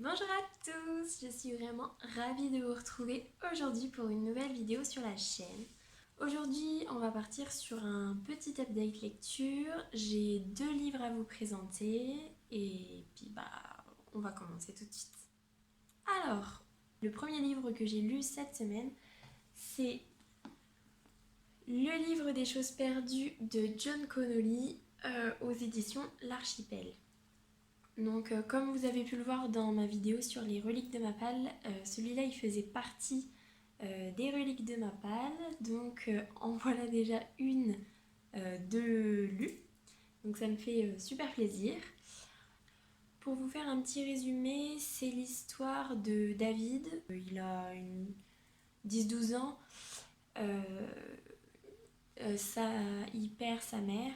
Bonjour à tous, je suis vraiment ravie de vous retrouver aujourd'hui pour une nouvelle vidéo sur la chaîne. Aujourd'hui, on va partir sur un petit update lecture. J'ai 2 livres à vous présenter et puis on va commencer tout de suite. Alors, le premier livre que j'ai lu cette semaine, c'est Le livre des choses perdues de John Connolly aux éditions L'Archipel. Donc comme vous avez pu le voir dans ma vidéo sur les reliques de Mapale, celui-là il faisait partie des reliques de Mapale. Donc en voilà déjà une de lue. Donc ça me fait super plaisir. Pour vous faire un petit résumé, c'est l'histoire de David. Il a 10-12 ans. Il perd sa mère.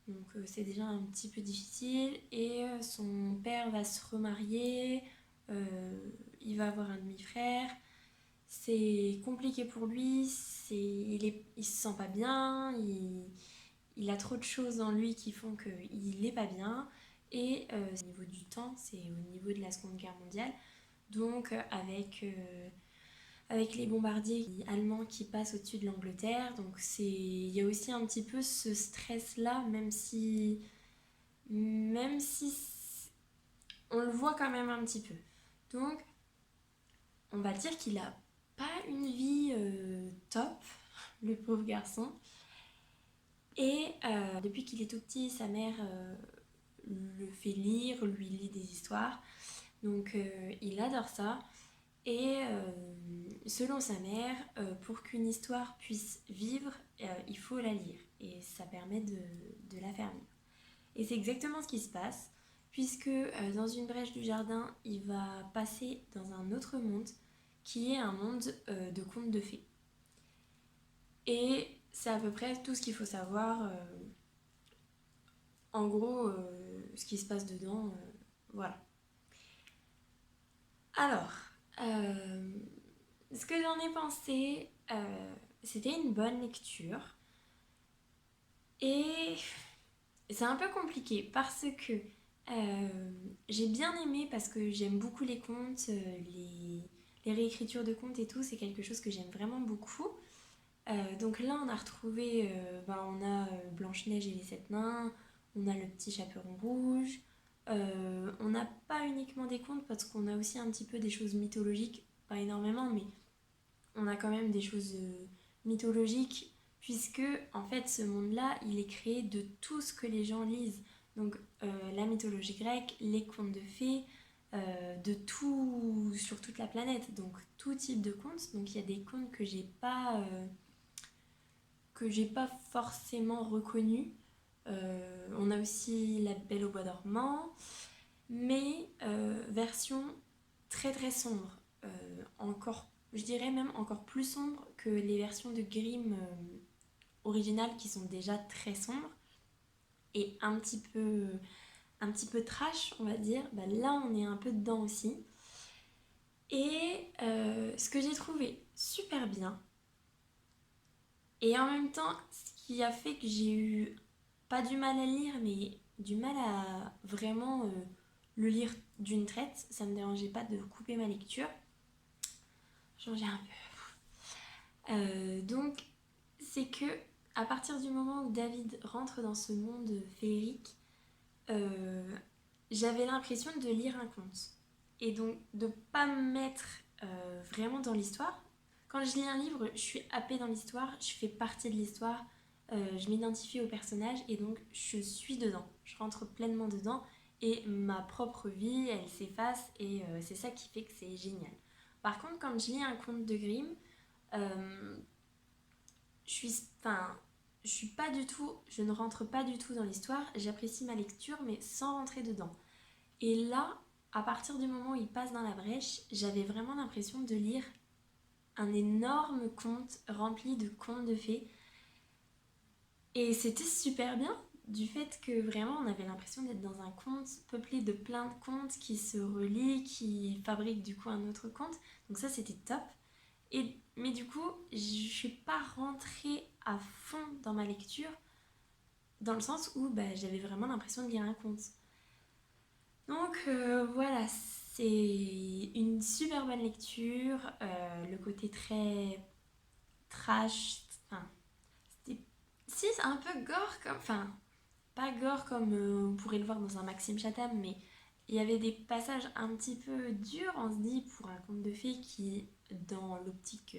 Donc c'est déjà un petit peu difficile et son père va se remarier, il va avoir un demi-frère, c'est compliqué pour lui, il se sent pas bien, il a trop de choses en lui qui font qu'il est pas bien et au niveau du temps, c'est au niveau de la Seconde Guerre mondiale, donc avec les bombardiers allemands qui passent au-dessus de l'Angleterre. Donc il y a aussi un petit peu ce stress-là, même si on le voit quand même un petit peu. Donc on va dire qu'il a pas une vie top, le pauvre garçon. Et depuis qu'il est tout petit, sa mère le fait lire, lui lit des histoires. Donc il adore ça. Et selon sa mère, pour qu'une histoire puisse vivre, il faut la lire. Et ça permet de la faire vivre. Et c'est exactement ce qui se passe, puisque dans une brèche du jardin, il va passer dans un autre monde, qui est un monde de contes de fées. Et c'est à peu près tout ce qu'il faut savoir. En gros, ce qui se passe dedans, voilà. Alors, ce que j'en ai pensé, c'était une bonne lecture. Et c'est un peu compliqué parce que j'ai bien aimé, parce que j'aime beaucoup les contes, les réécritures de contes et tout, c'est quelque chose que j'aime vraiment beaucoup. Donc là, on a retrouvé, on a Blanche-Neige et les 7 nains, on a le petit chaperon rouge, on n'a pas uniquement des contes parce qu'on a aussi un petit peu des choses mythologiques, pas énormément, mais on a quand même des choses mythologiques, puisque en fait ce monde-là, il est créé de tout ce que les gens lisent. Donc la mythologie grecque, les contes de fées, de tout sur toute la planète, donc tout type de contes. Donc il y a des contes que j'ai pas forcément reconnus. On a aussi La Belle au bois dormant, mais version très très sombre, encore, je dirais même encore plus sombre que les versions de Grimm originales qui sont déjà très sombres et un petit peu trash, on va dire. Là, on est un peu dedans aussi. Et ce que j'ai trouvé super bien, et en même temps, ce qui a fait que j'ai eu pas du mal à lire, mais du mal à vraiment le lire d'une traite, ça me dérangeait pas de couper ma lecture, changer un peu. Donc, c'est que à partir du moment où David rentre dans ce monde féerique, j'avais l'impression de lire un conte. Et donc, de pas me mettre vraiment dans l'histoire. Quand je lis un livre, je suis happée dans l'histoire, je fais partie de l'histoire, je m'identifie au personnage et donc je suis dedans. Je rentre pleinement dedans et ma propre vie, elle s'efface et c'est ça qui fait que c'est génial. Par contre, quand je lis un conte de Grimm, euh, je suis, enfin, je ne rentre pas du tout dans l'histoire, j'apprécie ma lecture mais sans rentrer dedans. Et là, à partir du moment où il passe dans la brèche, j'avais vraiment l'impression de lire un énorme conte rempli de contes de fées. Et c'était super bien, du fait que vraiment on avait l'impression d'être dans un conte peuplé de plein de contes qui se relient, qui fabriquent du coup un autre conte. Donc ça, c'était top. Mais du coup, je suis pas rentrée à fond dans ma lecture, dans le sens où j'avais vraiment l'impression de lire un conte. Donc voilà, C'est une super bonne lecture, le côté très trash, enfin, c'était... Si, c'est un peu gore comme... Enfin, pas gore comme on pourrait le voir dans un Maxime Chatham, mais il y avait des passages un petit peu durs, on se dit, pour un conte de fées qui, dans l'optique,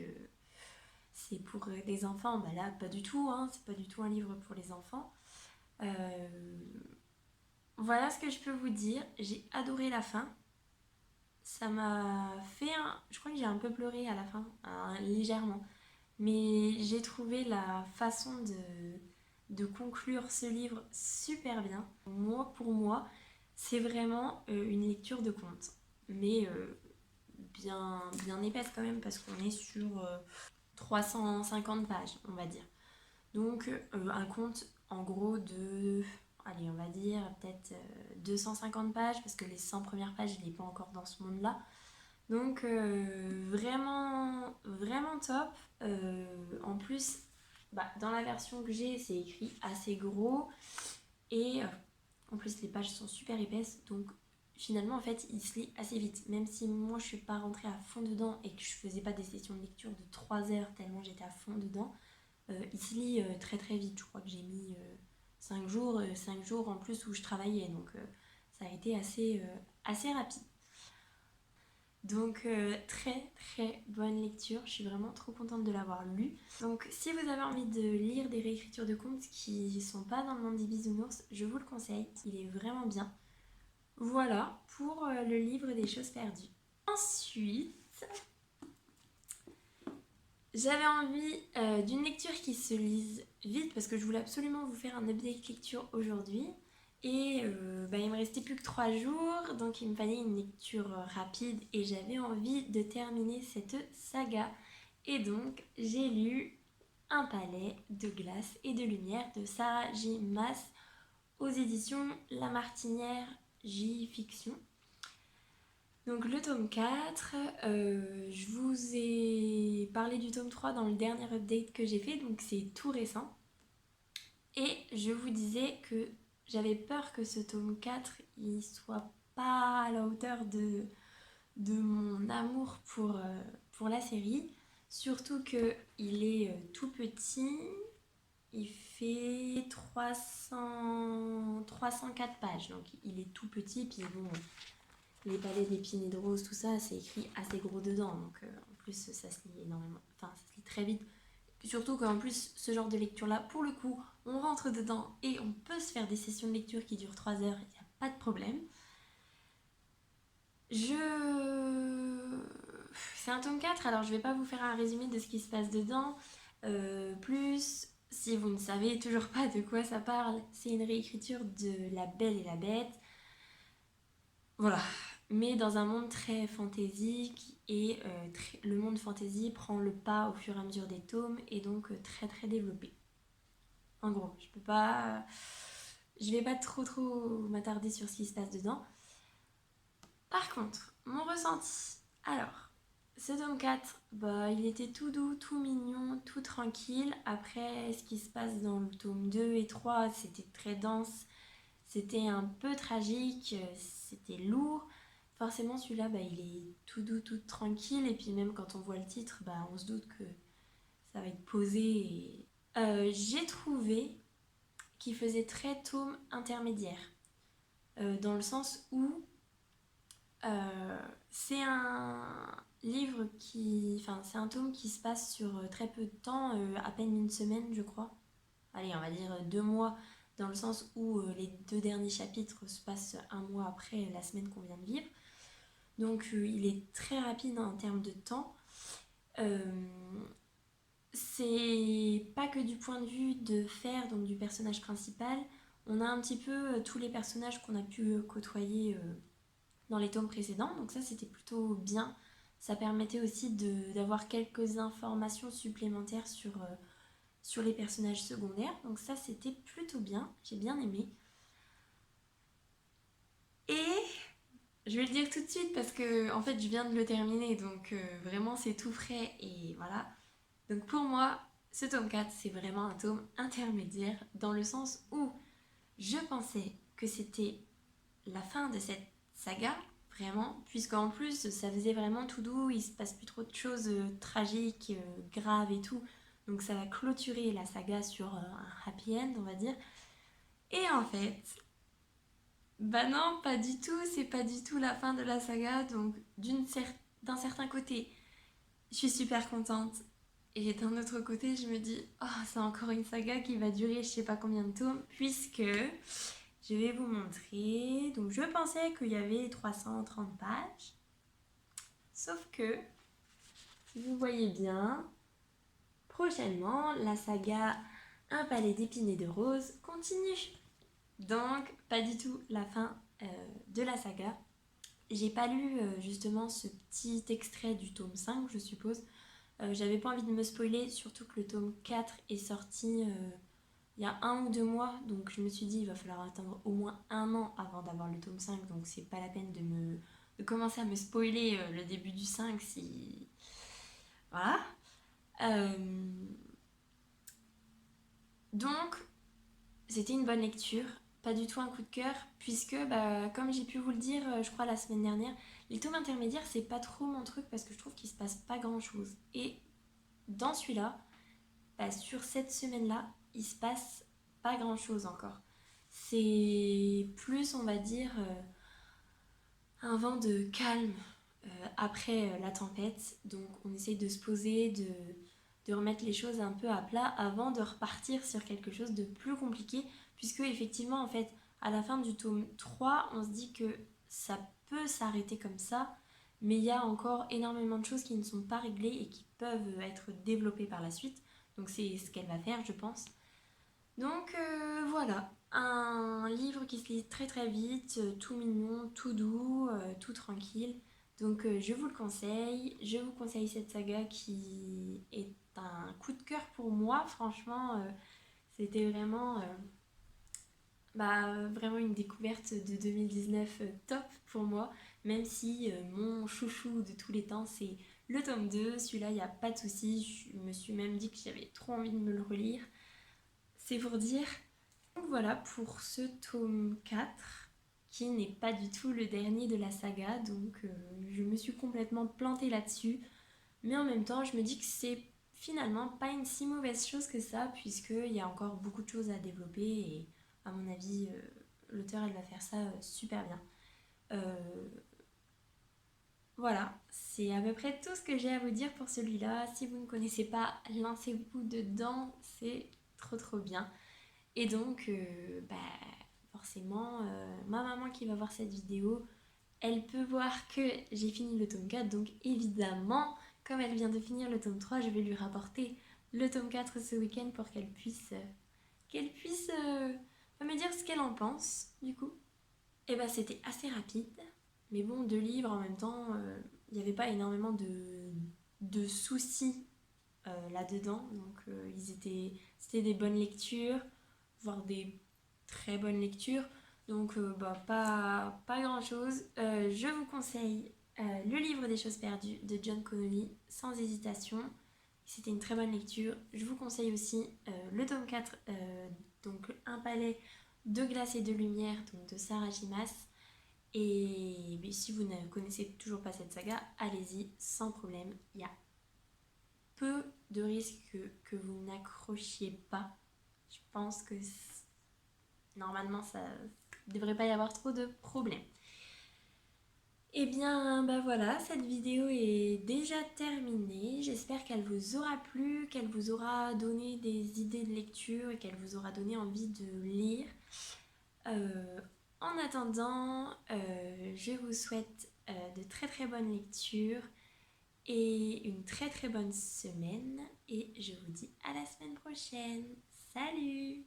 c'est pour des enfants, bah là, pas du tout, hein, c'est pas du tout un livre pour les enfants. Euh, voilà ce que je peux vous dire, j'ai adoré la fin. Ça m'a fait un... Je crois que j'ai un peu pleuré à la fin, légèrement. Mais j'ai trouvé la façon de conclure ce livre super bien. Moi, pour moi, c'est vraiment une lecture de conte. Mais bien épaisse quand même, parce qu'on est sur 350 pages, on va dire. Donc, un conte, en gros, de... Allez, on va dire peut-être 250 pages, parce que les 100 premières pages, il n'est pas encore dans ce monde-là. Donc vraiment top. En plus, bah, dans la version que j'ai, c'est écrit assez gros et en plus les pages sont super épaisses. Donc finalement en fait il se lit assez vite. Même si moi je suis pas rentrée à fond dedans et que je faisais pas des sessions de lecture de 3 heures tellement j'étais à fond dedans, il se lit très très vite. Je crois que j'ai mis 5 jours, 5 jours en plus où je travaillais. Donc ça a été assez rapide. Donc très très bonne lecture, je suis vraiment trop contente de l'avoir lu. Donc si vous avez envie de lire des réécritures de contes qui ne sont pas dans le monde des bisounours, je vous le conseille, il est vraiment bien. Voilà pour le livre des choses perdues. Ensuite, j'avais envie d'une lecture qui se lise vite parce que je voulais absolument vous faire un update lecture aujourd'hui. Et il me restait plus que 3 jours, donc il me fallait une lecture rapide et j'avais envie de terminer cette saga. Et donc j'ai lu Un palais de glace et de lumière de Sarah J. Maas aux éditions La Martinière J. Fiction. Donc le tome 4, je vous ai parlé du tome 3 dans le dernier update que j'ai fait, donc c'est tout récent. Et je vous disais que j'avais peur que ce tome 4 il soit pas à la hauteur de mon amour pour la série. Surtout qu'il est tout petit, il fait 304 pages, donc il est tout petit, puis bon, les palais d'épines et de roses, tout ça, c'est écrit assez gros dedans, donc en plus ça se lit énormément, enfin ça se lit très vite. Surtout qu'en plus, ce genre de lecture-là, pour le coup, on rentre dedans et on peut se faire des sessions de lecture qui durent 3 heures, il n'y a pas de problème. C'est un tome 4, alors je vais pas vous faire un résumé de ce qui se passe dedans. Plus, si vous ne savez toujours pas de quoi ça parle, c'est une réécriture de La Belle et la Bête. Voilà, mais dans un monde très fantaisique et le monde fantasy prend le pas au fur et à mesure des tomes et donc très très développé. En gros, je vais pas trop m'attarder sur ce qui se passe dedans. Par contre, mon ressenti. Alors, ce tome 4, bah, il était tout doux, tout mignon, tout tranquille. Après, ce qui se passe dans le tome 2 et 3, c'était très dense. C'était un peu tragique, c'était lourd. Forcément, celui-là, bah, il est tout doux, tout tranquille. Et puis même quand on voit le titre, bah, on se doute que ça va être posé. J'ai trouvé qu'il faisait très tome intermédiaire. Dans le sens où c'est un livre qui... Enfin, c'est un tome qui se passe sur très peu de temps, à peine une semaine, je crois. Allez, on va dire 2 mois, dans le sens où les 2 derniers chapitres se passent un mois après la semaine qu'on vient de vivre. Donc il est très rapide en termes de temps. C'est pas que du point de vue de Fer, donc du personnage principal. On a un petit peu tous les personnages qu'on a pu côtoyer dans les tomes précédents. Donc ça, c'était plutôt bien. Ça permettait aussi d'avoir quelques informations supplémentaires sur les personnages secondaires. Donc ça, c'était plutôt bien. J'ai bien aimé. Et je vais le dire tout de suite parce que en fait, je viens de le terminer. Donc vraiment, c'est tout frais. Et voilà. Donc pour moi, ce tome 4, c'est vraiment un tome intermédiaire dans le sens où je pensais que c'était la fin de cette saga, vraiment, puisqu'en plus ça faisait vraiment tout doux, il se passe plus trop de choses tragiques, graves et tout, donc ça va clôturer la saga sur un happy end, on va dire. Et en fait, bah non, pas du tout, c'est pas du tout la fin de la saga, donc d'un certain côté, je suis super contente. Et d'un autre côté, je me dis, oh, c'est encore une saga qui va durer je sais pas combien de tomes, puisque je vais vous montrer. Donc, je pensais qu'il y avait 330 pages, sauf que, si vous voyez bien, prochainement, la saga Un palais d'épines et de roses continue. Donc, pas du tout la fin de la saga. J'ai pas lu justement ce petit extrait du tome 5, je suppose. J'avais pas envie de me spoiler, surtout que le tome 4 est sorti il y a 1 ou 2 mois, donc je me suis dit il va falloir attendre au moins 1 an avant d'avoir le tome 5, donc c'est pas la peine de commencer à me spoiler le début du 5 si... Voilà. Donc, c'était une bonne lecture, pas du tout un coup de cœur, puisque, bah, comme j'ai pu vous le dire, je crois, la semaine dernière, les tomes intermédiaires, c'est pas trop mon truc parce que je trouve qu'il se passe pas grand chose. Et dans celui-là, bah, sur cette semaine-là, il se passe pas grand chose encore. C'est plus, on va dire, un vent de calme après la tempête. Donc, on essaye de se poser, de remettre les choses un peu à plat avant de repartir sur quelque chose de plus compliqué. Puisque, effectivement, en fait, à la fin du tome 3, on se dit que ça peut s'arrêter comme ça. Mais il y a encore énormément de choses qui ne sont pas réglées et qui peuvent être développées par la suite. Donc c'est ce qu'elle va faire, je pense. Donc voilà, un livre qui se lit très très vite, tout mignon, tout doux, tout tranquille. Donc je vous le conseille. Je vous conseille cette saga qui est un coup de cœur pour moi. Franchement, c'était vraiment, vraiment une découverte de 2019 top pour moi. Même si mon chouchou de tous les temps, c'est le tome 2. Celui-là, il n'y a pas de souci. Je me suis même dit que j'avais trop envie de me le relire. C'est pour dire. Donc voilà pour ce tome 4 qui n'est pas du tout le dernier de la saga. Donc je me suis complètement plantée là-dessus. Mais en même temps, je me dis que c'est finalement pas une si mauvaise chose que ça, puisqu'il y a encore beaucoup de choses à développer. Et à mon avis, l'auteur, elle va faire ça super bien. Voilà, c'est à peu près tout ce que j'ai à vous dire pour celui-là. Si vous ne connaissez pas, lancez-vous dedans, c'est trop trop bien. Et donc, forcément, ma maman qui va voir cette vidéo, elle peut voir que j'ai fini le tome 4. Donc évidemment, comme elle vient de finir le tome 3, je vais lui rapporter le tome 4 ce week-end pour qu'elle puisse me dire ce qu'elle en pense, du coup. Et bah c'était assez rapide. Mais bon, 2 livres en même temps, il n'y avait pas énormément de soucis là-dedans. Donc c'était des bonnes lectures, voire des très bonnes lectures. Donc pas grand-chose. Je vous conseille le livre des choses perdues de John Connolly, sans hésitation. C'était une très bonne lecture. Je vous conseille aussi le tome 4, donc Un palais de glace et de lumière, donc de Sarah Jimas. Et si vous ne connaissez toujours pas cette saga, allez-y, sans problème. Il y a peu de risques que vous n'accrochiez pas. Je pense que normalement, ça ne devrait pas y avoir trop de problèmes. Et bien, voilà, cette vidéo est déjà terminée. J'espère qu'elle vous aura plu, qu'elle vous aura donné des idées de lecture et qu'elle vous aura donné envie de lire. En attendant, je vous souhaite de très très bonnes lectures et une très très bonne semaine. Et je vous dis à la semaine prochaine. Salut!